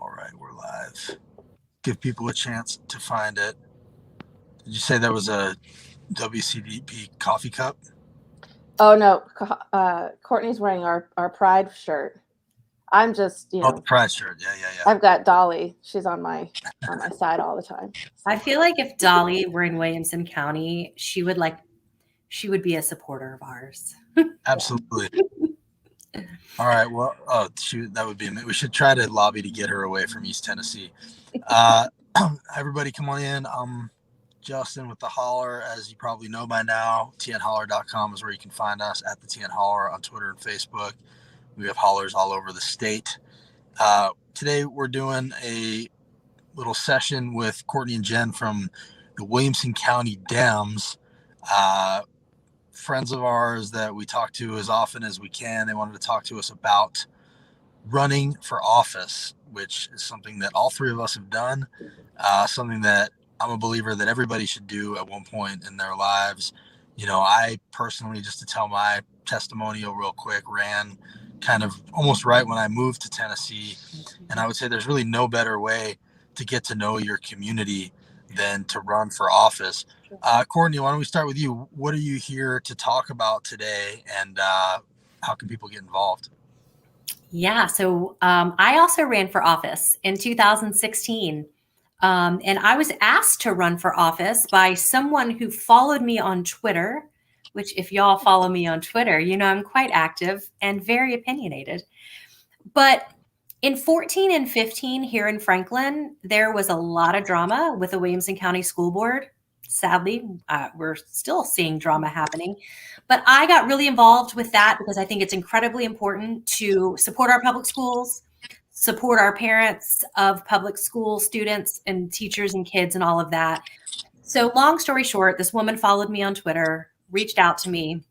All right, we're live. Give people a chance to find it. Did you say that was a WCDP coffee cup? Oh no, Courtney's wearing our Pride shirt. I'm just, Oh, the Pride shirt. Yeah. I've got Dolly. She's on my side all the time. I feel like if Dolly were in Williamson County, she would be a supporter of ours. Absolutely. All right. Well, oh shoot, that would be. We should try to lobby to get her away from East Tennessee. Everybody, come on in. Justin with the Holler, as you probably know by now. tnholler.com is where you can find us, at the TN Holler on Twitter and Facebook. We have hollers all over the state. Today we're doing a little session with Courtenay and Jenn from the Williamson County Dems. Friends of ours that we talk to as often as we can. They wanted to talk to us about running for office, which is something that all three of us have done, something that I'm a believer that everybody should do at one point in their lives. You know, I personally, just to tell my testimonial real quick, ran kind of almost right when I moved to Tennessee. And I would say there's really no better way to get to know your community than to run for office. Courtenay, why don't we start with you? What are you here to talk about today, and how can people get involved? Yeah, so I also ran for office in 2016. And I was asked to run for office by someone who followed me on Twitter, which if y'all follow me on Twitter, you know I'm quite active and very opinionated. But in 14 and 15 here in Franklin, there was a lot of drama with the Williamson County School Board. Sadly, we're still seeing drama happening. But I got really involved with that because I think it's incredibly important to support our public schools, support our parents of public school students and teachers and kids and all of that. So long story short, this woman followed me on Twitter, reached out to me,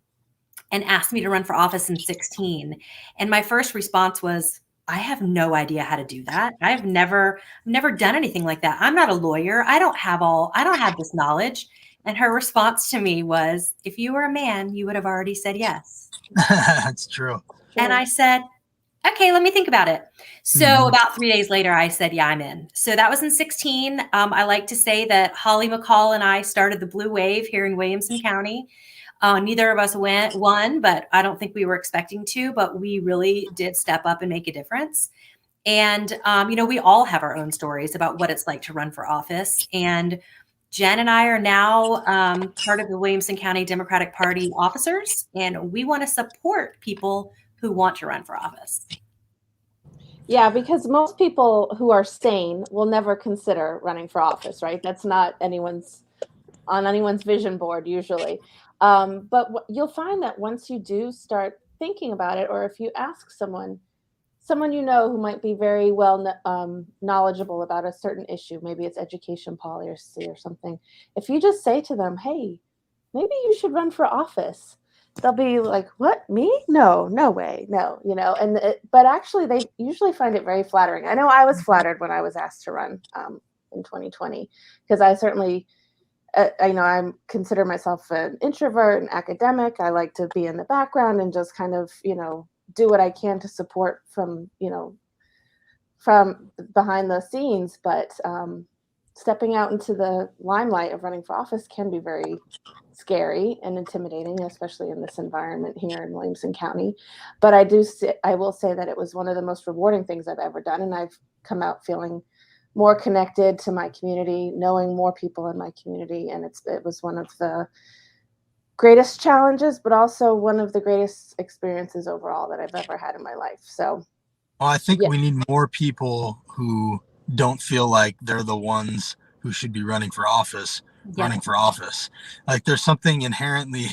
and asked me to run for office in 16. And my first response was, I have no idea how to do that. I've never done anything like that. I'm not a lawyer. I don't have this knowledge. And her response to me was, if you were a man, you would have already said yes. That's true. And I said, okay, let me think about it. So about 3 days later, I said, yeah, I'm in. So that was in 16. I like to say that Holly McCall and I started the blue wave here in Williamson County. Neither of us won, but I don't think we were expecting to, but we really did step up and make a difference. And, we all have our own stories about what it's like to run for office. And Jen and I are now part of the Williamson County Democratic Party officers, and we want to support people who want to run for office. Yeah, because most people who are sane will never consider running for office, right? That's not on anyone's vision board usually. But you'll find that once you do start thinking about it, or if you ask someone you know who might be very well knowledgeable about a certain issue, maybe it's education policy or something, if you just say to them, hey, maybe you should run for office, they'll be like, what, me? No way, no, but actually they usually find it very flattering. I know I was flattered when I was asked to run in 2020, because I certainly, I consider myself an introvert and academic. I like to be in the background and just kind of, do what I can to support from behind the scenes. But stepping out into the limelight of running for office can be very scary and intimidating, especially in this environment here in Williamson County. But I will say that it was one of the most rewarding things I've ever done. And I've come out feeling more connected to my community, knowing more people in my community. And it was one of the greatest challenges, but also one of the greatest experiences overall that I've ever had in my life. So, well, I think we need more people who don't feel like they're the ones who should be running for office. Like there's something inherently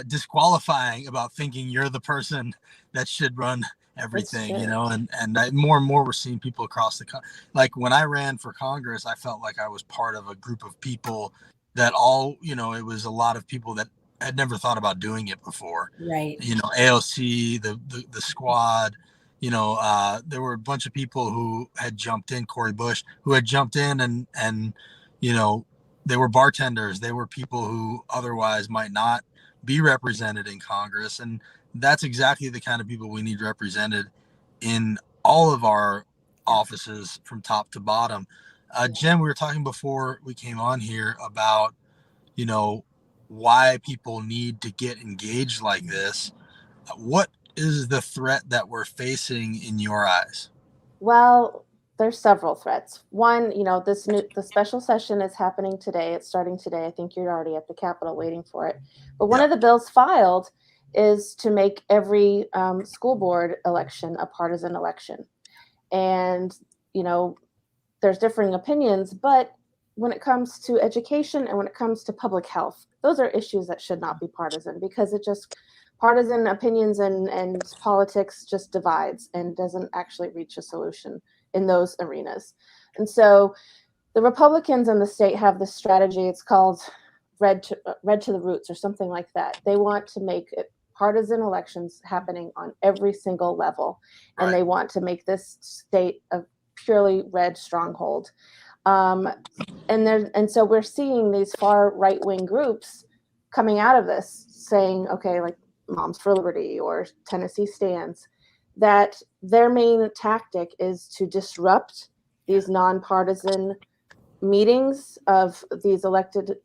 disqualifying about thinking you're the person that should run everything, and more and more we're seeing people across the country. Like when I ran for Congress, I felt like I was part of a group of people that all, it was a lot of people that had never thought about doing it before. Right. AOC, the squad, there were a bunch of people who had jumped in, Cori Bush, who had jumped in and they were bartenders. They were people who otherwise might not be represented in Congress. And that's exactly the kind of people we need represented in all of our offices from top to bottom. Jen, we were talking before we came on here about, why people need to get engaged like this. What is the threat that we're facing in your eyes? Well, there's several threats. One, the special session is happening today. It's starting today. I think you're already at the Capitol waiting for it. But one of the bills filed is to make every school board election a partisan election. And, there's differing opinions, but when it comes to education and when it comes to public health, those are issues that should not be partisan, because partisan opinions and politics just divides and doesn't actually reach a solution in those arenas. And so the Republicans in the state have this strategy. It's called red to the roots or something like that. They want to make it partisan elections happening on every single level. And they want to make this state a purely red stronghold. And so we're seeing these far right-wing groups coming out of this saying, okay, like Moms for Liberty or Tennessee Stands, that their main tactic is to disrupt these nonpartisan meetings of these elected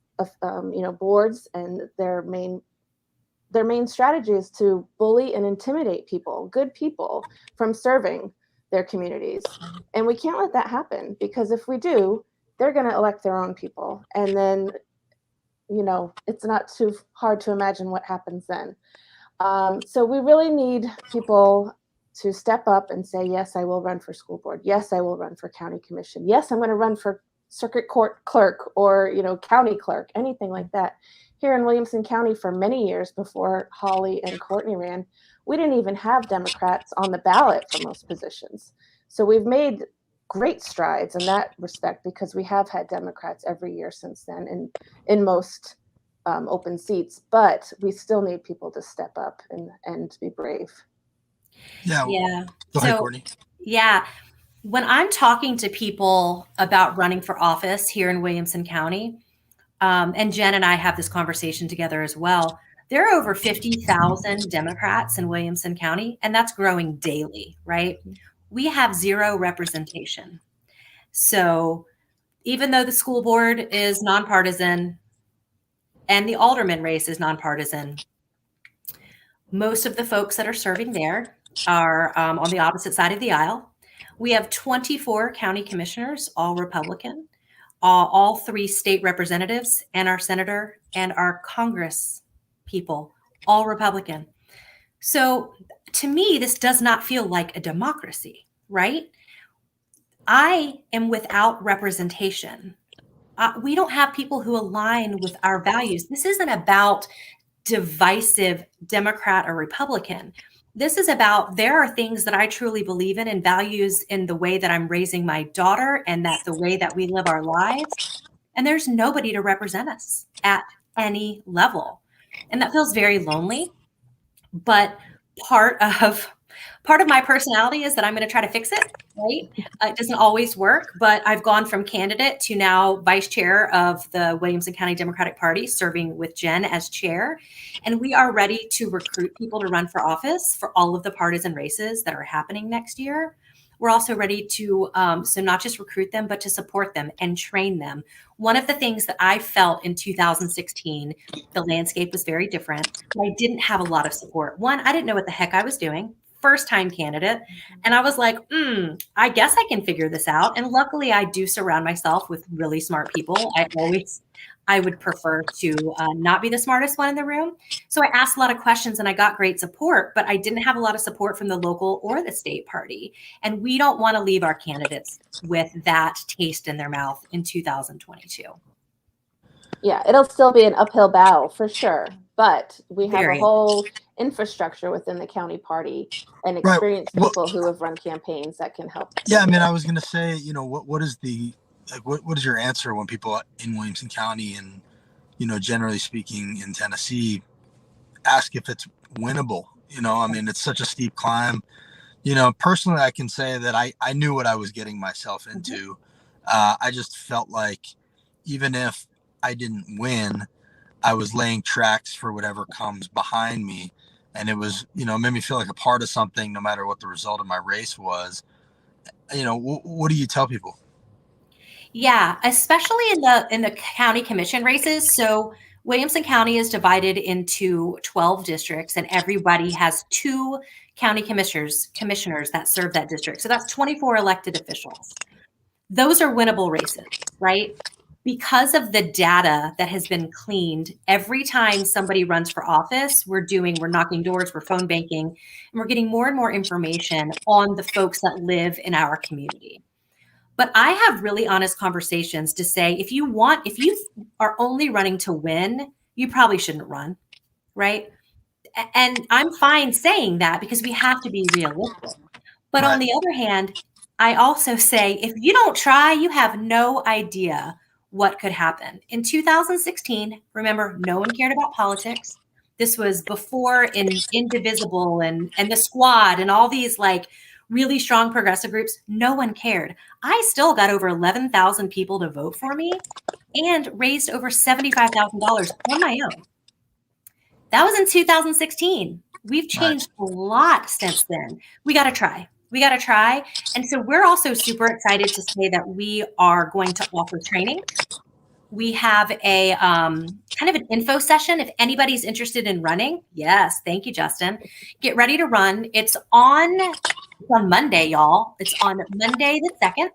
boards, and their main strategy is to bully and intimidate good people, from serving their communities. And we can't let that happen, because if we do, they're going to elect their own people. And then, it's not too hard to imagine what happens then. So we really need people to step up and say, yes, I will run for school board. Yes, I will run for county commission. Yes, I'm going to run for circuit court clerk or, county clerk, anything like that. Here in Williamson County, for many years before Holly and Courtenay ran, we didn't even have Democrats on the ballot for most positions. So we've made great strides in that respect, because we have had Democrats every year since then in most open seats, but we still need people to step up and be brave. Yeah. Go ahead, Courtney. Yeah. When I'm talking to people about running for office here in Williamson County, and Jen and I have this conversation together as well, there are over 50,000 Democrats in Williamson County, and that's growing daily, right? We have zero representation. So even though the school board is nonpartisan and the alderman race is nonpartisan, most of the folks that are serving there are on the opposite side of the aisle. We have 24 county commissioners, all Republican, all 3 state representatives, and our senator and our Congress people, all Republican. So to me, this does not feel like a democracy, right? I am without representation. We don't have people who align with our values. This isn't about divisive Democrat or Republican. This is about, there are things that I truly believe in and values in the way that I'm raising my daughter and that the way that we live our lives. And there's nobody to represent us at any level. And that feels very lonely. But part of my personality is that I'm going to try to fix it, right? It doesn't always work, but I've gone from candidate to now vice chair of the Williamson County Democratic Party, serving with Jen as chair. And we are ready to recruit people to run for office for all of the partisan races that are happening next year. We're also ready to, so not just recruit them, but to support them and train them. One of the things that I felt in 2016, the landscape was very different. I didn't have a lot of support. One, I didn't know what the heck I was doing. First time candidate. And I was like, I guess I can figure this out. And luckily I do surround myself with really smart people. I would prefer to not be the smartest one in the room. So I asked a lot of questions and I got great support, but I didn't have a lot of support from the local or the state party. And we don't want to leave our candidates with that taste in their mouth in 2022. Yeah, it'll still be an uphill battle for sure, but we have a whole infrastructure within the county party and experienced people who have run campaigns that can help. Yeah, I mean, I was going to say, what is the, like, what is your answer when people in Williamson County and, generally speaking in Tennessee ask if it's winnable? I mean, it's such a steep climb. Personally, I can say that I knew what I was getting myself into. I just felt like even if I didn't win, I was laying tracks for whatever comes behind me. And it was, it made me feel like a part of something, no matter what the result of my race was. what do you tell people? Yeah, especially in the county commission races. So Williamson County is divided into 12 districts, and everybody has 2 county commissioners that serve that district. So that's 24 elected officials. Those are winnable races, right? Because of the data that has been cleaned, every time somebody runs for office, we're knocking doors, we're phone banking, and we're getting more and more information on the folks that live in our community. But I have really honest conversations to say, if you are only running to win, you probably shouldn't run, right? And I'm fine saying that because we have to be realistic. But on Right. the other hand, I also say, if you don't try, you have no idea what could happen. In 2016, remember, no one cared about politics. This was before Indivisible and the Squad and all these like really strong progressive groups. No one cared. I still got over 11,000 people to vote for me and raised over $75,000 on my own. That was in 2016. We've changed a lot since then. We got to try. And so we're also super excited to say that we are going to offer training. We have a kind of an info session. If anybody's interested in running, yes, thank you, Justin. Get ready to run. It's on Monday, y'all. It's on Monday the 2nd.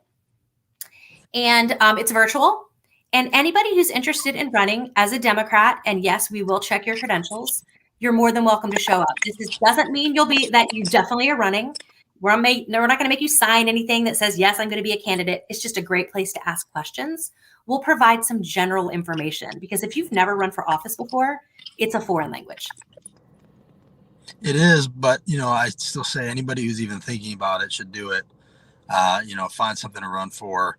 And it's virtual. And anybody who's interested in running as a Democrat, and yes, we will check your credentials, you're more than welcome to show up. Doesn't mean that you definitely are running. We're not going to make you sign anything that says, yes, I'm going to be a candidate. It's just a great place to ask questions. We'll provide some general information because if you've never run for office before, it's a foreign language. It is, but I still say anybody who's even thinking about it should do it. Find something to run for.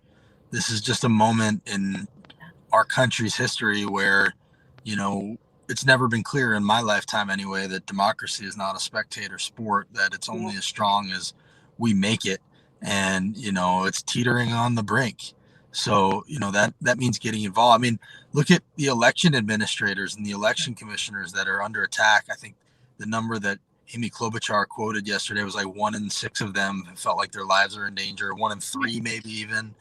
This is just a moment in our country's history where, it's never been clear in my lifetime anyway that democracy is not a spectator sport, that it's only as strong as we make it. And, it's teetering on the brink. So, that means getting involved. I mean, look at the election administrators and the election commissioners that are under attack. I think the number that Amy Klobuchar quoted yesterday was like 1 in 6 of them felt like their lives are in danger, 1 in 3 maybe even.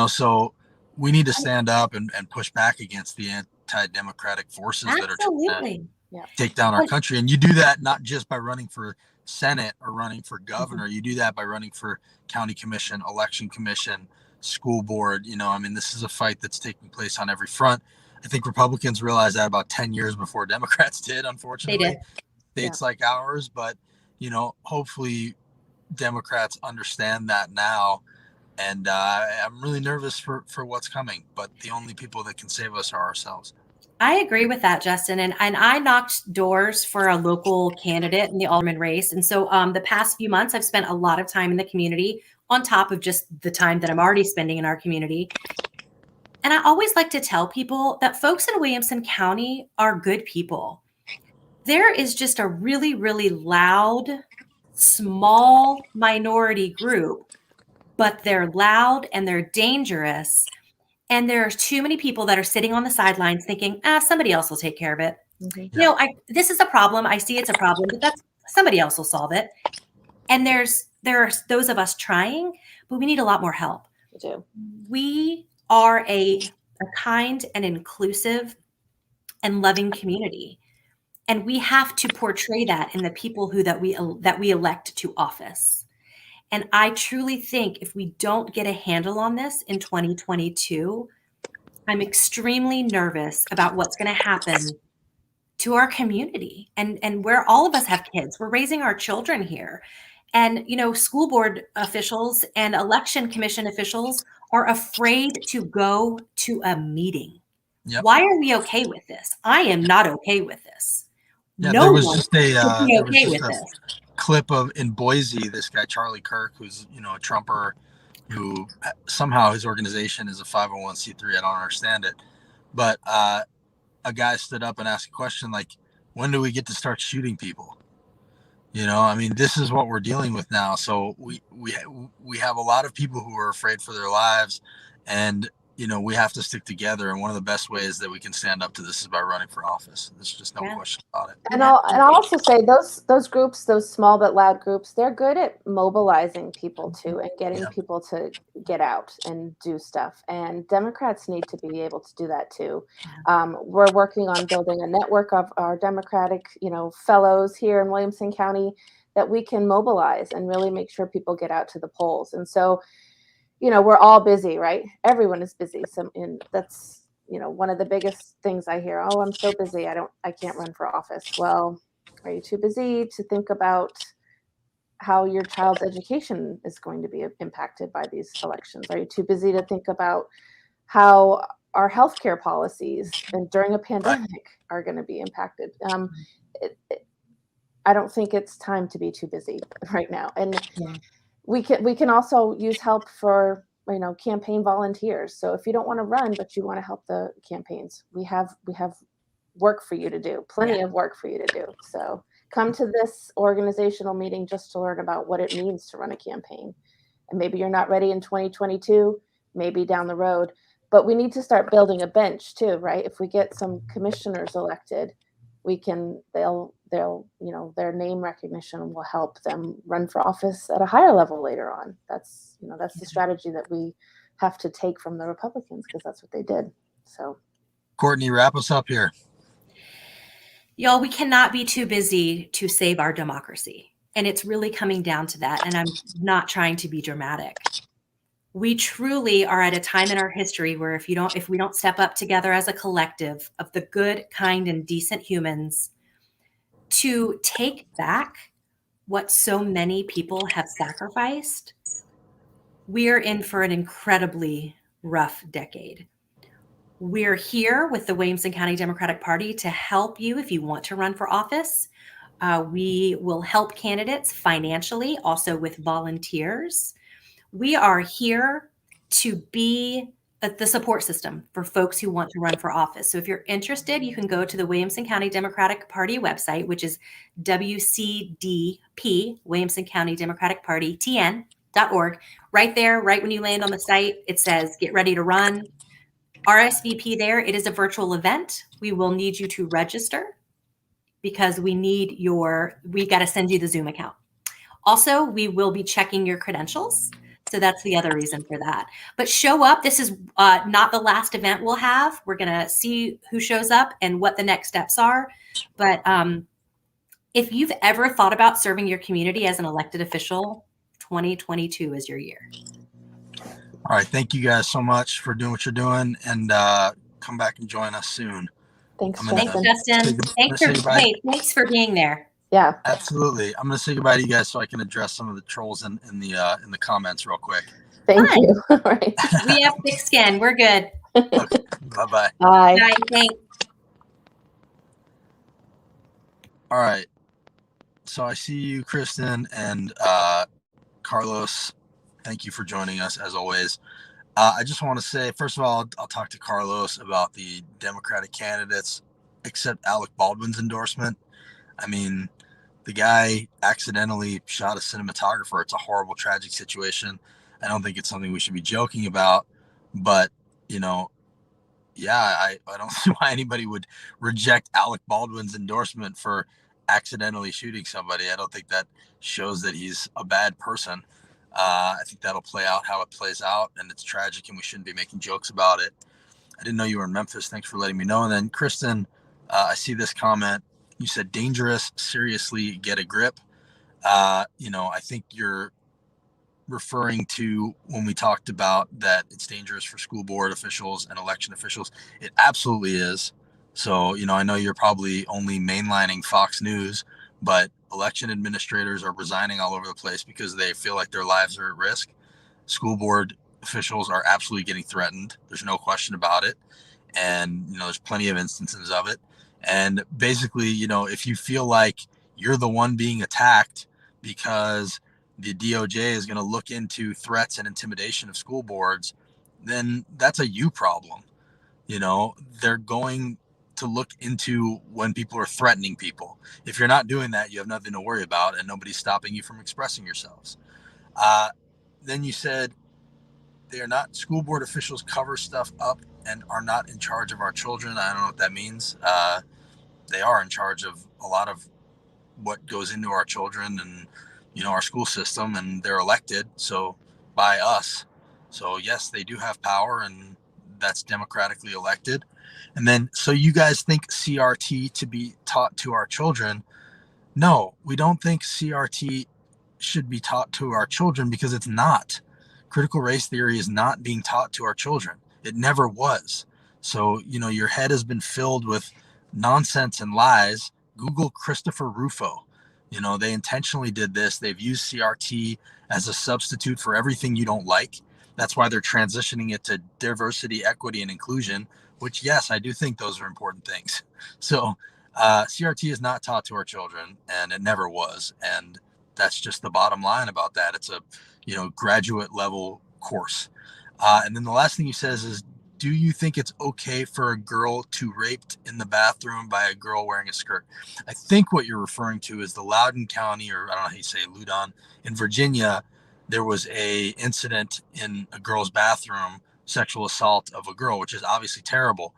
So we need to stand up and push back against the anti-democratic forces that are trying to take down our country. And you do that not just by running for Senate or running for governor. You do that by running for county commission, election commission, school board. This is a fight that's taking place on every front. I think Republicans realized that about 10 years before Democrats did, unfortunately. They did. States like ours, but hopefully Democrats understand that now. And I'm really nervous for what's coming, but the only people that can save us are ourselves. I agree with that, Justin. And I knocked doors for a local candidate in the alderman race. And so the past few months, I've spent a lot of time in the community on top of just the time that I'm already spending in our community. And I always like to tell people that folks in Williamson County are good people. There is just a really, really loud, small minority group, but they're loud and they're dangerous. And there are too many people that are sitting on the sidelines thinking, somebody else will take care of it. Mm-hmm. This is a problem. I see it's a problem, but somebody else will solve it. And there are those of us trying, but we need a lot more help. We do. We are a kind and inclusive and loving community. And we have to portray that in the people that we elect to office. And I truly think if we don't get a handle on this in 2022, I'm extremely nervous about what's going to happen to our community and where all of us have kids. We're raising our children here. And, school board officials and election commission officials are afraid to go to a meeting. Yep. Why are we okay with this? I am not okay with this. Yeah, there was just a clip of in Boise, this guy, Charlie Kirk, who's, a Trumper, who somehow his organization is a 501c3. I don't understand it. But a guy stood up and asked a question like, when do we get to start shooting people? This is what we're dealing with now. So we have a lot of people who are afraid for their lives. And, we have to stick together. And one of the best ways that we can stand up to this is by running for office. There's just no question about it. And I'll also say those groups, those small but loud groups, they're good at mobilizing people too and getting people to get out and do stuff. And Democrats need to be able to do that too. We're working on building a network of our Democratic, fellows here in Williamson County that we can mobilize and really make sure people get out to the polls. And so, we're all busy, right? Everyone is busy. And that's, one of the biggest things I hear, oh, I'm so busy. I can't run for office. Well, are you too busy to think about how your child's education is going to be impacted by these elections? Are you too busy to think about how our healthcare policies and during a pandemic are going to be impacted? I don't think it's time to be too busy right now. And we can also use help for campaign volunteers. So if you don't want to run but you want to help the campaigns, we have work for you to do, plenty of work for you to do. So come to this organizational meeting just to learn about what it means to run a campaign. And maybe you're not ready in 2022, maybe down the road, but we need to start building a bench too, right? If we get some commissioners elected, their name recognition will help them run for office at a higher level later on. That's the strategy that we have to take from the Republicans, because that's what they did. So, Courtney, wrap us up here. Y'all, we cannot be too busy to save our democracy. And it's really coming down to that. And I'm not trying to be dramatic. We truly are at a time in our history where if we don't step up together as a collective of the good, kind, and decent humans to take back what so many people have sacrificed, we are in for an incredibly rough decade. We're here with the Williamson County Democratic Party to help you if you want to run for office. We will help candidates financially, also with volunteers. We are here to be the support system for folks who want to run for office. So if you're interested, you can go to the Williamson County Democratic Party website, which is WCDP, Williamson County Democratic Party, TN.org. Right there, right when you land on the site, it says, get ready to run. RSVP there. It is a virtual event. We will need you to register because we got to send you the Zoom account. Also, we will be checking your credentials. So that's the other reason for that. But show up. This is not the last event we'll have. We're going to see who shows up and what the next steps are. But if you've ever thought about serving your community as an elected official, 2022 is your year. All right. Thank you guys so much for doing what you're doing, and come back and join us soon. Thanks, Justin. Thanks for being there. Yeah, absolutely. I'm going to say goodbye to you guys so I can address some of the trolls in the comments real quick. Thank you. All right. We have thick skin. We're good. Okay. Bye-bye. Bye. Bye. Thanks. All right. So I see you, Kristen, and Carlos. Thank you for joining us as always. I just want to say, first of all, I'll talk to Carlos about the Democratic candidates, except Alec Baldwin's endorsement. I mean, the guy accidentally shot a cinematographer. It's a horrible, tragic situation. I don't think it's something we should be joking about, but I don't see why anybody would reject Alec Baldwin's endorsement for accidentally shooting somebody. I don't think that shows that he's a bad person. I think that'll play out how it plays out, and it's tragic, and we shouldn't be making jokes about it. I didn't know you were in Memphis. Thanks for letting me know. And then Kristen, I see this comment. You said dangerous, seriously, get a grip. I think you're referring to when we talked about that it's dangerous for school board officials and election officials. It absolutely is. So, I know you're probably only mainlining Fox News, but election administrators are resigning all over the place because they feel like their lives are at risk. School board officials are absolutely getting threatened. There's no question about it. And, there's plenty of instances of it. And basically, if you feel like you're the one being attacked because the DOJ is going to look into threats and intimidation of school boards, then that's a you problem. They're going to look into when people are threatening people. If you're not doing that, you have nothing to worry about, and nobody's stopping you from expressing yourselves. Then you said They are not. School board officials cover stuff up and are not in charge of our children. I don't know what that means. They are in charge of a lot of what goes into our children and, our school system, and they're elected by us. So yes, they do have power, and that's democratically elected. And then, so you guys think CRT to be taught to our children? No, we don't think CRT should be taught to our children, because it's not. Critical race theory is not being taught to our children. It never was. So, your head has been filled with nonsense and lies. Google Christopher Rufo. They intentionally did this. They've used CRT as a substitute for everything you don't like. That's why they're transitioning it to diversity, equity, and inclusion, which, yes, I do think those are important things. So CRT is not taught to our children, and it never was. And that's just the bottom line about that. It's a, graduate level course. And then the last thing he says is, do you think it's okay for a girl to raped in the bathroom by a girl wearing a skirt? I think what you're referring to is the Loudoun County, or I don't know how you say Loudoun, in Virginia. There was a incident in a girl's bathroom, sexual assault of a girl, which is obviously terrible.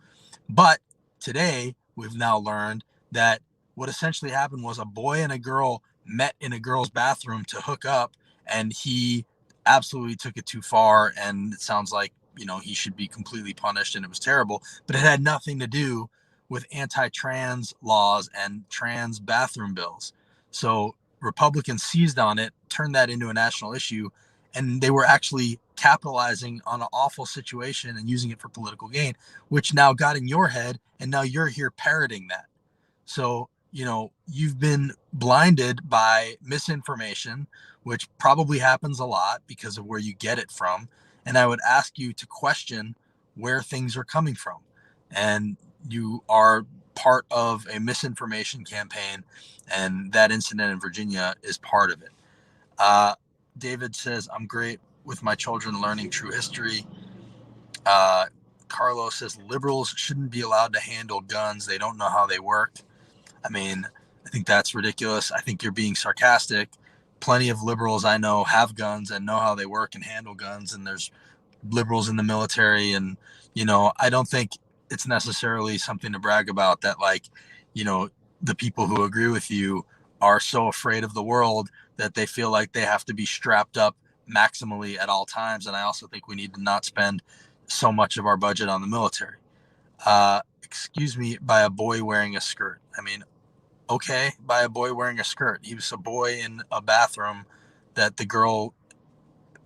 But today we've now learned that what essentially happened was a boy and a girl met in a girl's bathroom to hook up, and he absolutely took it too far. And it sounds like, he should be completely punished, and it was terrible, but it had nothing to do with anti-trans laws and trans bathroom bills. So Republicans seized on it, turned that into a national issue, and they were actually capitalizing on an awful situation and using it for political gain, which now got in your head, and now you're here parroting that. So, you've been blinded by misinformation, which probably happens a lot because of where you get it from. And I would ask you to question where things are coming from. And you are part of a misinformation campaign, and that incident in Virginia is part of it. David says, I'm great with my children learning true history. Carlos says, liberals shouldn't be allowed to handle guns. They don't know how they work. I mean, I think that's ridiculous. I think you're being sarcastic. Plenty of liberals I know have guns and know how they work and handle guns. And there's liberals in the military. And, I don't think it's necessarily something to brag about that, the people who agree with you are so afraid of the world that they feel like they have to be strapped up maximally at all times. And I also think we need to not spend so much of our budget on the military. Excuse me, by a boy wearing a skirt. I mean, okay, by a boy wearing a skirt. He was a boy in a bathroom that the girl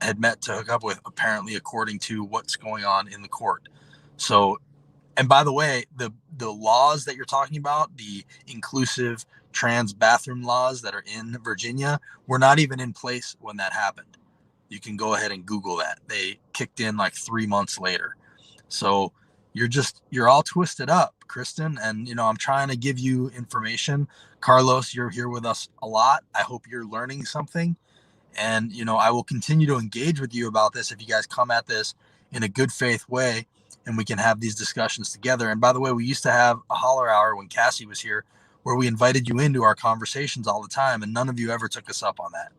had met to hook up with, apparently, according to what's going on in the court. So, and by the way, the laws that you're talking about, the inclusive trans bathroom laws that are in Virginia, were not even in place when that happened. You can go ahead and Google that. They kicked in like 3 months later. So you're all twisted up, Kristen. And, I'm trying to give you information. Carlos, you're here with us a lot. I hope you're learning something. And, I will continue to engage with you about this if you guys come at this in a good faith way, and we can have these discussions together. And by the way, we used to have a holler hour when Cassie was here, where we invited you into our conversations all the time, and none of you ever took us up on that.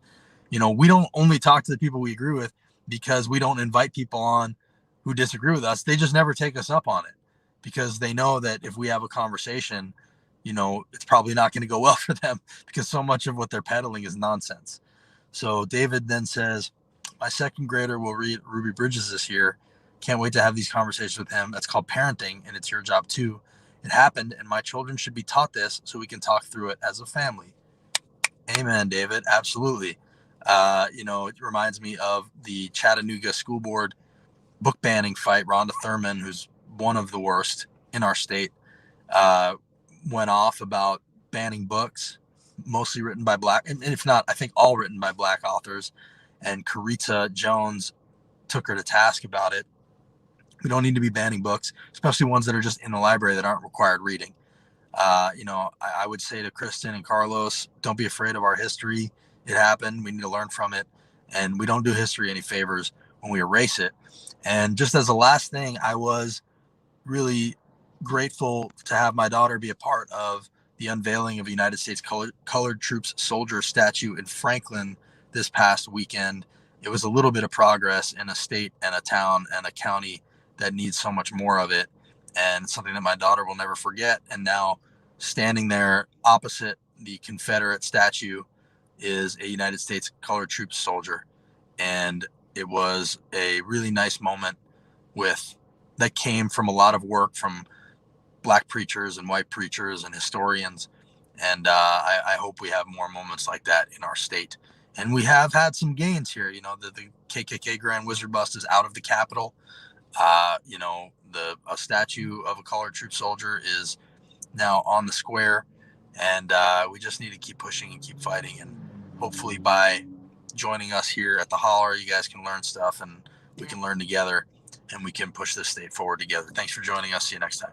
We don't only talk to the people we agree with because we don't invite people on who disagree with us. They just never take us up on it because they know that if we have a conversation, it's probably not going to go well for them because so much of what they're peddling is nonsense. So David then says, my second grader will read Ruby Bridges this year. Can't wait to have these conversations with him. That's called parenting, and it's your job too. It happened, and my children should be taught this so we can talk through it as a family. Amen, David. Absolutely. It reminds me of the Chattanooga school board book banning fight. Rhonda Thurman, who's one of the worst in our state, went off about banning books, mostly written by Black, and if not, I think all written by Black authors. And Carita Jones took her to task about it. We don't need to be banning books, especially ones that are just in the library that aren't required reading. I would say to Kristen and Carlos, don't be afraid of our history. It happened. We need to learn from it. And we don't do history any favors when we erase it. And just as a last thing, I was really grateful to have my daughter be a part of the unveiling of a United States Colored Troops Soldier statue in Franklin this past weekend. it was a little bit of progress in a state and a town and a county that needs so much more of it, and something that my daughter will never forget. And now standing there opposite the Confederate statue is a United States Colored Troops soldier. And it was a really nice moment that came from a lot of work from Black preachers and white preachers and historians. And I hope we have more moments like that in our state. And we have had some gains here. You know, the KKK Grand Wizard bust is out of the Capitol. You know, a statue of a Colored Troop soldier is now on the square. And we just need to keep pushing and keep fighting. And hopefully by joining us here at the Holler, you guys can learn stuff and we can learn together and we can push this state forward together. Thanks for joining us. See you next time.